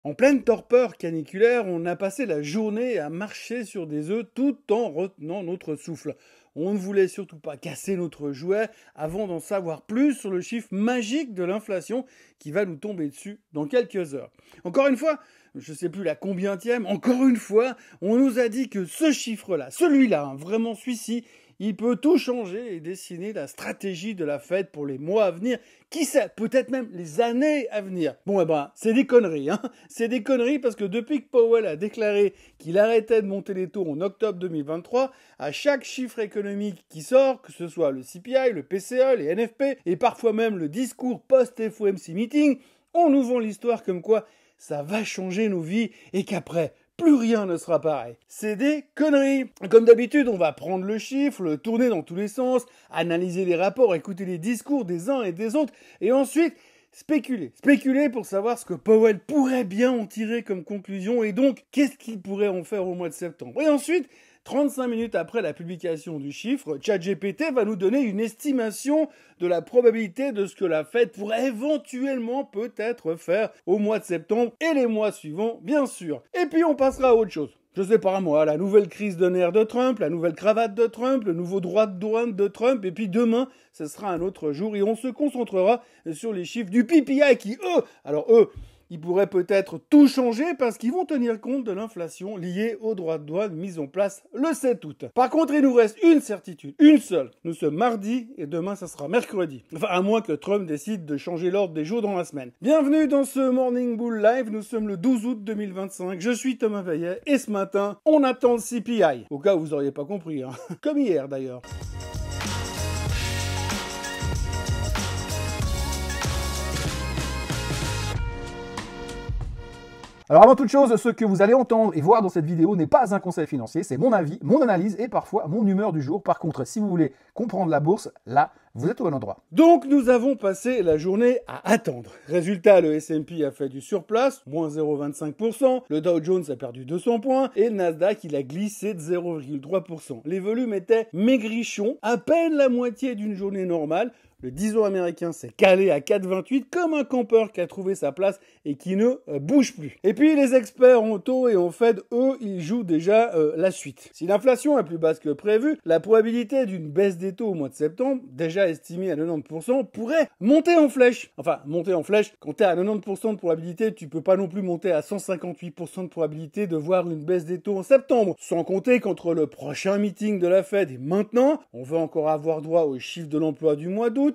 En pleine torpeur caniculaire, on a passé la journée à marcher sur des œufs tout en retenant notre souffle. On ne voulait surtout pas casser notre jouet avant d'en savoir plus sur le chiffre magique de l'inflation qui va nous tomber dessus dans quelques heures. Encore une fois, je ne sais plus la combientième, encore une fois, on nous a dit que ce chiffre-là, celui-là, vraiment celui-ci, il peut tout changer et dessiner la stratégie de la Fed pour les mois à venir. Qui sait, peut-être même les années à venir. Bon, c'est des conneries, hein. C'est des conneries parce que depuis que Powell a déclaré qu'il arrêtait de monter les taux en octobre 2023, à chaque chiffre économique qui sort, que ce soit le CPI, le PCE, les NFP et parfois même le discours post-FOMC meeting, on nous vend l'histoire comme quoi ça va changer nos vies et qu'après, plus rien ne sera pareil. C'est des conneries. Comme d'habitude, on va prendre le chiffre, le tourner dans tous les sens, analyser les rapports, écouter les discours des uns et des autres, et ensuite spéculer. Spéculer pour savoir ce que Powell pourrait bien en tirer comme conclusion, et donc, qu'est-ce qu'il pourrait en faire au mois de septembre. Et ensuite, 35 minutes après la publication du chiffre, ChatGPT va nous donner une estimation de la probabilité de ce que la Fed pourrait éventuellement peut-être faire au mois de septembre et les mois suivants, bien sûr. Et puis on passera à autre chose. Je sais pas moi, la nouvelle crise de nerfs de Trump, la nouvelle cravate de Trump, le nouveau droit de douane de Trump, et puis demain, ce sera un autre jour et on se concentrera sur les chiffres du PPI qui, ils pourraient peut-être tout changer parce qu'ils vont tenir compte de l'inflation liée aux droits de douane mis en place le 7 août. Par contre, il nous reste une certitude, une seule. Nous sommes mardi et demain, ça sera mercredi. Enfin, à moins que Trump décide de changer l'ordre des jours dans la semaine. Bienvenue dans ce Morning Bull Live. Nous sommes le 12 août 2025. Je suis Thomas Veillet et ce matin, on attend le CPI. Au cas où vous n'auriez pas compris, hein. Comme hier d'ailleurs. Alors avant toute chose, ce que vous allez entendre et voir dans cette vidéo n'est pas un conseil financier, c'est mon avis, mon analyse et parfois mon humeur du jour. Par contre, si vous voulez comprendre la bourse, là, vous êtes au bon endroit. Donc nous avons passé la journée à attendre. Résultat, le S&P a fait du surplace, moins 0,25%, le Dow Jones a perdu 200 points et le Nasdaq il a glissé de 0,3%. Les volumes étaient maigrichons, à peine la moitié d'une journée normale. Le 10 ans américain s'est calé à 4,28 comme un campeur qui a trouvé sa place et qui ne bouge plus. Et puis les experts en taux et en Fed, eux, ils jouent déjà la suite. Si l'inflation est plus basse que prévu, la probabilité d'une baisse des taux au mois de septembre, déjà estimée à 90%, pourrait monter en flèche. Enfin, monter en flèche, quand tu es à 90% de probabilité, tu peux pas non plus monter à 158% de probabilité de voir une baisse des taux en septembre. Sans compter qu'entre le prochain meeting de la Fed et maintenant, on va encore avoir droit aux chiffres de l'emploi du mois d'août,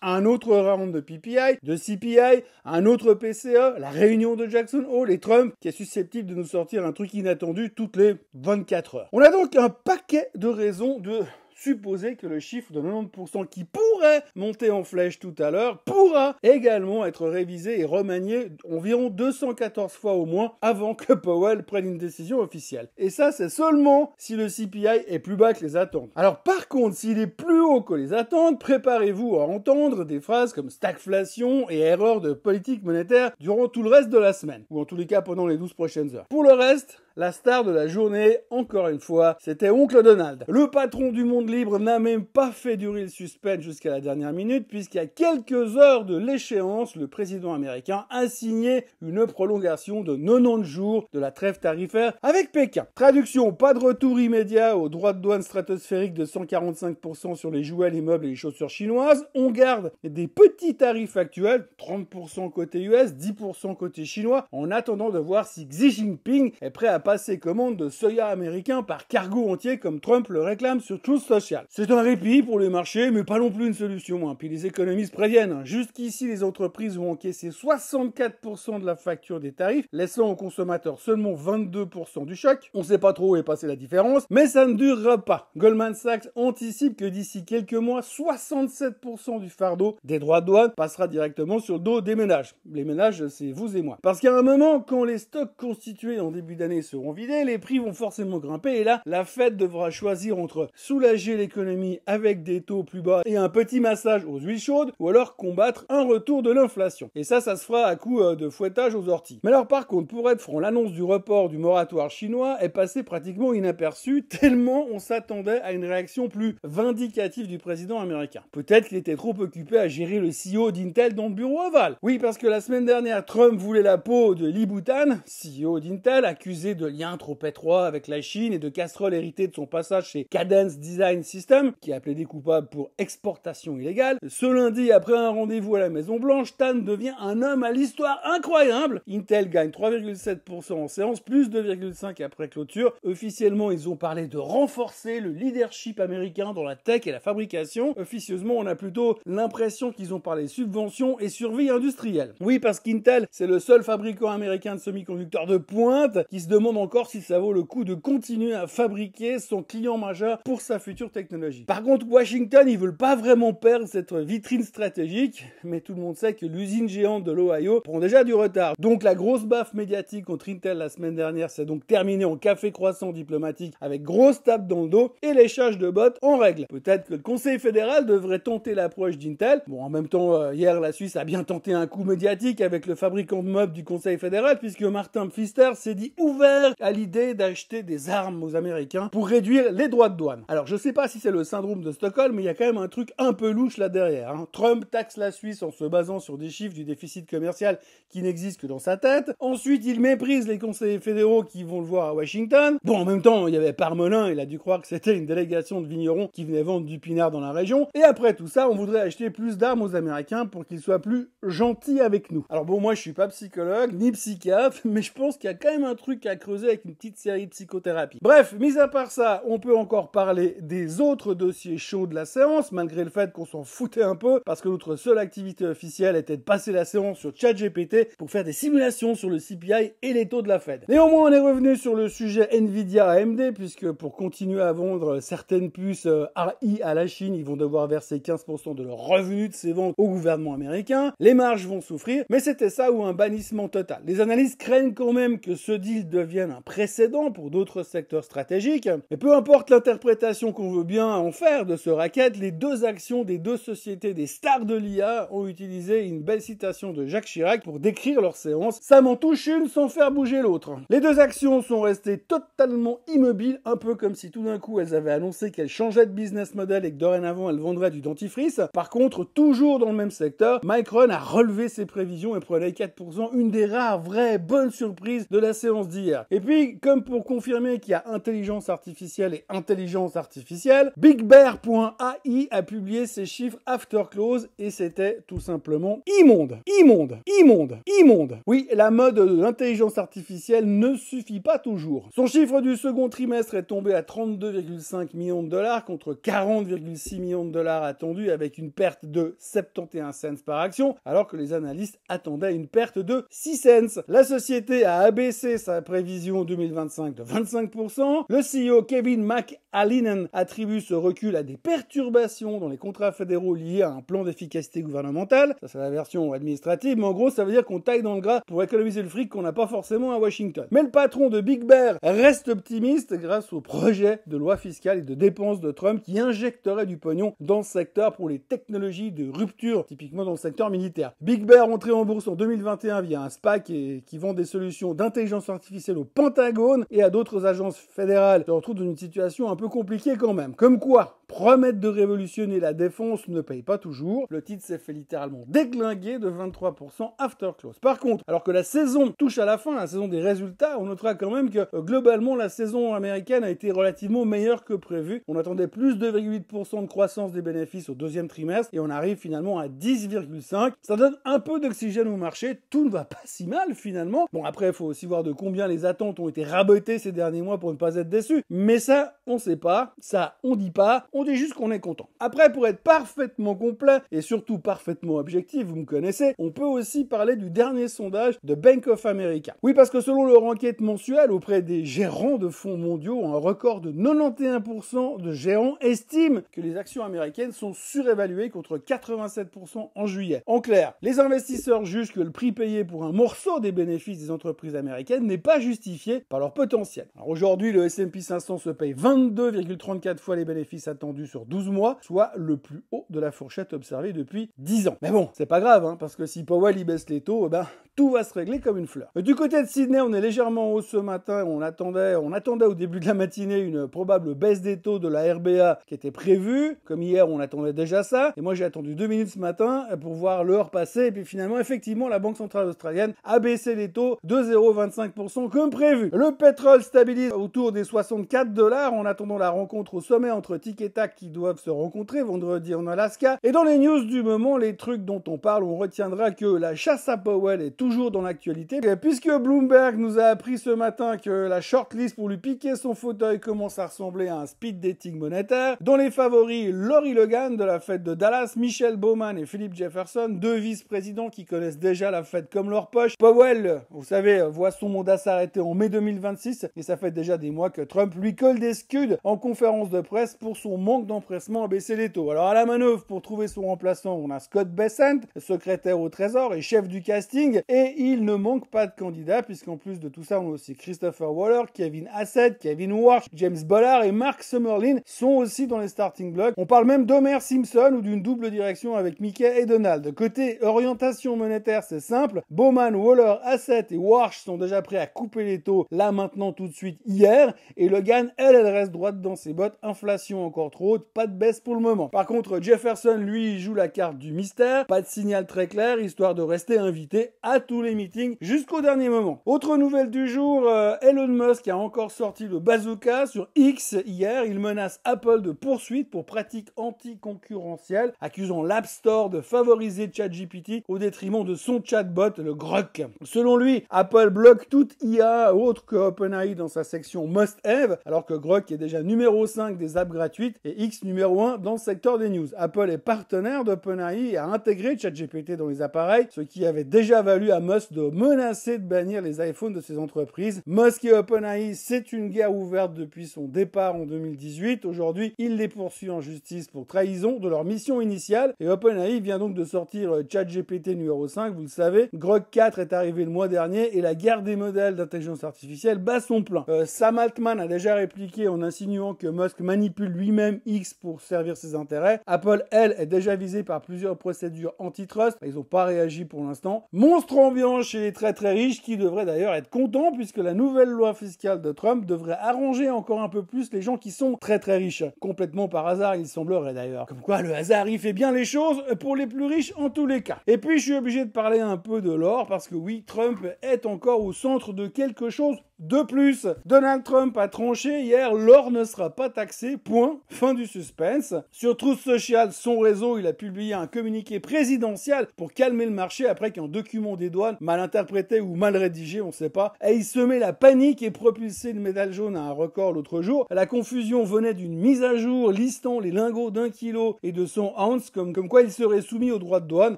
un autre round de PPI, de CPI, un autre PCE, la réunion de Jackson Hole et Trump qui est susceptible de nous sortir un truc inattendu toutes les 24 heures. On a donc un paquet de raisons de supposer que le chiffre de 90% qui pourrait monter en flèche tout à l'heure pourra également être révisé et remanié environ 214 fois au moins avant que Powell prenne une décision officielle. Et ça, c'est seulement si le CPI est plus bas que les attentes. Alors par contre, s'il est plus haut que les attentes, préparez-vous à entendre des phrases comme stagflation et erreur de politique monétaire durant tout le reste de la semaine, ou en tous les cas pendant les 12 prochaines heures. Pour le reste, la star de la journée, encore une fois, c'était Oncle Donald. Le patron du monde libre n'a même pas fait durer le suspense jusqu'à la dernière minute, puisqu'à quelques heures de l'échéance, le président américain a signé une prolongation de 90 jours de la trêve tarifaire avec Pékin. Traduction, pas de retour immédiat aux droits de douane stratosphériques de 145% sur les jouets, les meubles et les chaussures chinoises. On garde des petits tarifs actuels, 30% côté US, 10% côté chinois, en attendant de voir si Xi Jinping est prêt à passer commande de soya américain par cargo entier comme Trump le réclame sur Truth Social. C'est un répit pour les marchés, mais pas non plus une solution. Puis les économistes préviennent. Jusqu'ici, les entreprises ont encaissé 64% de la facture des tarifs, laissant aux consommateurs seulement 22% du choc. On sait pas trop où est passée la différence, mais ça ne durera pas. Goldman Sachs anticipe que d'ici quelques mois, 67% du fardeau des droits de douane passera directement sur le dos des ménages. Les ménages, c'est vous et moi. Parce qu'à un moment, quand les stocks constitués en début d'année seront vidés, les prix vont forcément grimper et là, la Fed devra choisir entre soulager l'économie avec des taux plus bas et un petit massage aux huiles chaudes ou alors combattre un retour de l'inflation. Et ça se fera à coup de fouettage aux orties. Mais alors par contre, pour être franc, l'annonce du report du moratoire chinois est passée pratiquement inaperçue tellement on s'attendait à une réaction plus vindicative du président américain. Peut-être qu'il était trop occupé à gérer le CEO d'Intel dans le bureau ovale. Oui, parce que la semaine dernière, Trump voulait la peau de Lee Bhutan, CEO d'Intel, accusé de liens trop étroits avec la Chine et de casseroles héritées de son passage chez Cadence Design Systems, qui a plaidé coupable pour exportation illégale. Ce lundi, après un rendez-vous à la Maison-Blanche, Tan devient un homme à l'histoire incroyable. Intel gagne 3,7% en séance, plus 2,5% après clôture. Officiellement, ils ont parlé de renforcer le leadership américain dans la tech et la fabrication. Officieusement, on a plutôt l'impression qu'ils ont parlé subventions et survie industrielle. Oui, parce qu'Intel, c'est le seul fabricant américain de semi-conducteurs de pointe qui se demande encore si ça vaut le coup de continuer à fabriquer son client majeur pour sa future technologie. Par contre, Washington, ils veulent pas vraiment perdre cette vitrine stratégique, mais tout le monde sait que l'usine géante de l'Ohio prend déjà du retard. Donc la grosse baffe médiatique contre Intel la semaine dernière s'est donc terminée en café croissant diplomatique avec grosse tape dans le dos et léchage de bottes en règle. Peut-être que le Conseil fédéral devrait tenter l'approche d'Intel. Bon, en même temps, hier, la Suisse a bien tenté un coup médiatique avec le fabricant de meubles du Conseil fédéral, puisque Martin Pfister s'est dit ouvert à l'idée d'acheter des armes aux Américains pour réduire les droits de douane. Alors, je sais pas si c'est le syndrome de Stockholm, mais il y a quand même un truc un peu louche là derrière. Trump taxe la Suisse en se basant sur des chiffres du déficit commercial qui n'existent que dans sa tête. Ensuite, il méprise les conseillers fédéraux qui vont le voir à Washington. Bon, en même temps, il y avait Parmelin, il a dû croire que c'était une délégation de vignerons qui venait vendre du pinard dans la région. Et après tout ça, on voudrait acheter plus d'armes aux Américains pour qu'ils soient plus gentils avec nous. Alors bon, moi je suis pas psychologue, ni psychiatre, mais je pense qu'il y a quand même un truc à creuser avec une petite série de psychothérapie. Bref, mis à part ça, on peut encore parler des autres dossiers chauds de la séance, malgré le fait qu'on s'en foutait un peu, parce que notre seule activité officielle était de passer la séance sur ChatGPT pour faire des simulations sur le CPI et les taux de la Fed. Néanmoins, on est revenu sur le sujet Nvidia AMD, puisque pour continuer à vendre certaines puces AI à la Chine, ils vont devoir verser 15% de leurs revenus de ces ventes au gouvernement américain. Les marges vont souffrir, mais c'était ça ou un bannissement total. Les analystes craignent quand même que ce deal devienne un précédent pour d'autres secteurs stratégiques. Mais peu importe l'interprétation qu'on veut bien en faire de ce racket, les deux actions des deux sociétés des stars de l'IA ont utilisé une belle citation de Jacques Chirac pour décrire leur séance. Ça m'en touche une sans faire bouger l'autre. Les deux actions sont restées totalement immobiles, un peu comme si tout d'un coup elles avaient annoncé qu'elles changeaient de business model et que dorénavant elles vendraient du dentifrice. Par contre, toujours dans le même secteur, Micron a relevé ses prévisions et prenait 4%, une des rares vraies bonnes surprises de la séance d'hier. Et puis, comme pour confirmer qu'il y a intelligence artificielle et intelligence artificielle, BigBear.ai a publié ses chiffres after close et c'était tout simplement immonde. Immonde. Immonde. Immonde. Oui, la mode de l'intelligence artificielle ne suffit pas toujours. Son chiffre du second trimestre est tombé à 32,5 millions de dollars contre 40,6 millions de dollars attendus avec une perte de 71 cents par action, alors que les analystes attendaient une perte de 6 cents. La société a abaissé sa prévision 2025 de 25%. Le CEO Kevin McAleenan attribue ce recul à des perturbations dans les contrats fédéraux liés à un plan d'efficacité gouvernementale. Ça, c'est la version administrative, mais en gros, ça veut dire qu'on taille dans le gras pour économiser le fric qu'on n'a pas forcément à Washington. Mais le patron de Big Bear reste optimiste grâce au projet de loi fiscale et de dépenses de Trump qui injecterait du pognon dans ce secteur pour les technologies de rupture, typiquement dans le secteur militaire. Big Bear entré en bourse en 2021 via un SPAC qui vend des solutions d'intelligence artificielle au Pentagone et à d'autres agences fédérales. Se retrouve dans une situation un peu compliquée quand même. Comme quoi, promettre de révolutionner la défense ne paye pas toujours. Le titre s'est fait littéralement déglinguer de 23% after close. Par contre, alors que la saison touche à la fin, la saison des résultats, on notera quand même que globalement la saison américaine a été relativement meilleure que prévu. On attendait plus de 2,8% de croissance des bénéfices au deuxième trimestre et on arrive finalement à 10,5%. Ça donne un peu d'oxygène au marché. Tout ne va pas si mal finalement. Bon, après, il faut aussi voir de combien les attentes ont été rabotées ces derniers mois pour ne pas être déçus. Mais ça, on sait pas, ça on dit pas, on dit juste qu'on est content. Après, pour être parfaitement complet et surtout parfaitement objectif, vous me connaissez, on peut aussi parler du dernier sondage de Bank of America. Oui, parce que selon leur enquête mensuelle auprès des gérants de fonds mondiaux, un record de 91% de gérants estiment que les actions américaines sont surévaluées contre 87% en juillet. En clair, les investisseurs jugent que le prix payé pour un morceau des bénéfices des entreprises américaines n'est pas justifié par leur potentiel. Alors aujourd'hui, le S&P 500 se paye 22,34 fois les bénéfices attendus sur 12 mois, soit le plus haut de la fourchette observée depuis 10 ans. Mais bon, c'est pas grave, hein, parce que si Powell y baisse les taux, tout va se régler comme une fleur. Du côté de Sydney, on est légèrement en hausse ce matin. On attendait au début de la matinée une probable baisse des taux de la RBA qui était prévue. Comme hier, on attendait déjà ça. Et moi, j'ai attendu 2 minutes ce matin pour voir l'heure passer. Et puis finalement, effectivement, la Banque centrale australienne a baissé les taux de 0,25% comme prévu. Le pétrole stabilise autour des $64 en attendant la rencontre au sommet entre Tic et Tac qui doivent se rencontrer vendredi en Alaska. Et dans les news du moment, les trucs dont on parle, on retiendra que la chasse à Powell est toujours dans l'actualité, puisque Bloomberg nous a appris ce matin que la shortlist pour lui piquer son fauteuil commence à ressembler à un speed dating monétaire. Dans les favoris, Lori Logan de la fête de Dallas, Michelle Bowman et Philip Jefferson, deux vice-présidents qui connaissent déjà la fête comme leur poche. Powell, vous savez, voit son mandat s'arrêter en mai 2026 et ça fait déjà des mois que Trump lui colle des scuds en conférence de presse pour son manque d'empressement à baisser les taux. Alors à la manœuvre pour trouver son remplaçant, on a Scott Bessent, secrétaire au Trésor et chef du casting, et il ne manque pas de candidats puisqu'en plus de tout ça, on a aussi Christopher Waller, Kevin Hassett, Kevin Warsh, James Bollard et Mark Summerlin sont aussi dans les starting blocks. On parle même d'Homer Simpson ou d'une double direction avec Mickey et Donald. Côté orientation monétaire, c'est simple. Bowman, Waller, Hassett et Warsh sont déjà prêts à couper les taux là maintenant tout de suite hier, et Logan, elle reste droite dans ses bottes. Inflation encore trop haute, pas de baisse pour le moment. Par contre, Jefferson, lui, joue la carte du mystère. Pas de signal très clair, histoire de rester invité à tous les meetings jusqu'au dernier moment. Autre nouvelle du jour, Elon Musk a encore sorti le bazooka sur X hier. Il menace Apple de poursuites pour pratiques anticoncurrentielles, accusant l'App Store de favoriser ChatGPT au détriment de son chatbot, le Grok. Selon lui, Apple bloque toute IA autre que OpenAI dans sa section Must Have, alors que Grok est déjà numéro 5 des apps gratuites et X numéro 1 dans le secteur des news. Apple est partenaire d'OpenAI et a intégré ChatGPT dans les appareils, ce qui avait déjà valu à Musk de menacer de bannir les iPhones de ses entreprises. Musk et OpenAI, c'est une guerre ouverte depuis son départ en 2018. Aujourd'hui, il les poursuit en justice pour trahison de leur mission initiale et OpenAI vient donc de sortir ChatGPT numéro 5, vous le savez. Grok 4 est arrivé le mois dernier et la guerre des modèles d'intelligence artificielle bat son plein. Sam Altman a déjà répliqué en insinuant que Musk manipule lui-même X pour servir ses intérêts. Apple, elle, est déjà visée par plusieurs procédures antitrust. Ils n'ont pas réagi pour l'instant. Monstre ambiant chez les très très riches qui devraient d'ailleurs être contents puisque la nouvelle loi fiscale de Trump devrait arranger encore un peu plus les gens qui sont très très riches. Complètement par hasard, il semblerait d'ailleurs. Comme quoi le hasard, il fait bien les choses pour les plus riches en tous les cas. Et puis je suis obligé de parler un peu de l'or parce que oui, Trump est encore au centre de quelque chose de plus. Donald Trump a tranché hier, l'or ne sera pas taxé, point. Fin du suspense. Sur Truth Social, son réseau, il a publié un communiqué présidentiel pour calmer le marché après qu'un document des douanes, mal interprété ou mal rédigé, on sait pas, ait semé la panique et propulsé le métal jaune à un record l'autre jour. La confusion venait d'une mise à jour listant les lingots d'1 kilo et de 100 ounces comme quoi ils seraient soumis aux droits de douane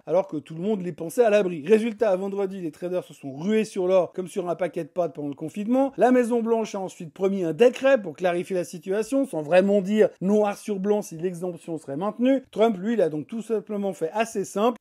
alors que tout le monde les pensait à l'abri. Résultat, vendredi, les traders se sont rués sur l'or comme sur un paquet de pâtes pendant le confinement. La Maison-Blanche a ensuite promis un décret pour clarifier la situation, sans vraiment dire noir sur blanc si l'exemption serait maintenue. Trump, lui, il a donc tout simplement fait assez simple.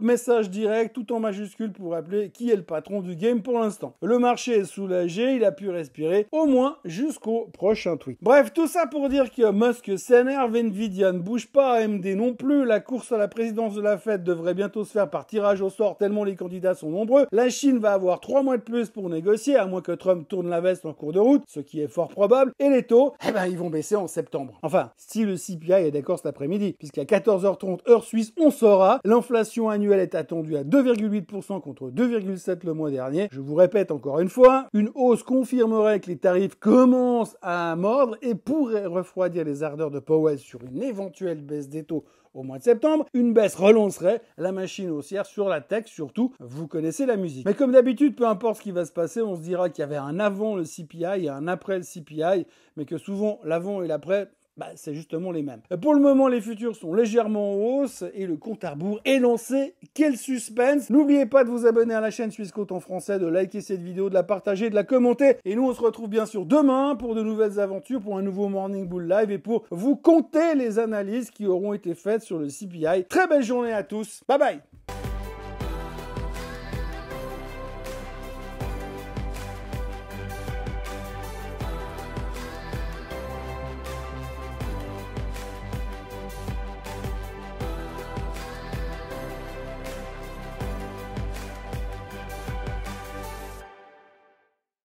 Message direct, tout en majuscule pour rappeler qui est le patron du game pour l'instant. Le marché est soulagé, il a pu respirer, au moins jusqu'au prochain tweet. Bref, tout ça pour dire que Musk s'énerve, Nvidia ne bouge pas, AMD non plus, la course à la présidence de la Fed devrait bientôt se faire par tirage au sort tellement les candidats sont nombreux. La Chine va avoir 3 mois de plus pour négocier, à moins que Trump tourne la veste en cours de route, ce qui est fort probable, et les taux, ils vont baisser en septembre. Enfin, si le CPI est d'accord cet après-midi, puisqu'à 14h30 heure suisse, on saura, l'inflation annuelle est attendue à 2,8% contre 2,7% le mois dernier. Je vous répète encore une fois, une hausse confirmerait que les tarifs commencent à mordre et pourrait refroidir les ardeurs de Powell sur une éventuelle baisse des taux au mois de septembre, une baisse relancerait la machine haussière sur la tech, surtout, vous connaissez la musique. Mais comme d'habitude, peu importe ce qui va se passer, on se dira qu'il y avait un avant le CPI et un après le CPI, mais que souvent l'avant et l'après, c'est justement les mêmes. Pour le moment, les futurs sont légèrement en hausse et le compte à rebours est lancé. Quel suspense! N'oubliez pas de vous abonner à la chaîne Swissquote en français, de liker cette vidéo, de la partager, de la commenter. Et nous, on se retrouve bien sûr demain pour de nouvelles aventures, pour un nouveau Morning Bull Live et pour vous compter les analyses qui auront été faites sur le CPI. Très belle journée à tous. Bye bye!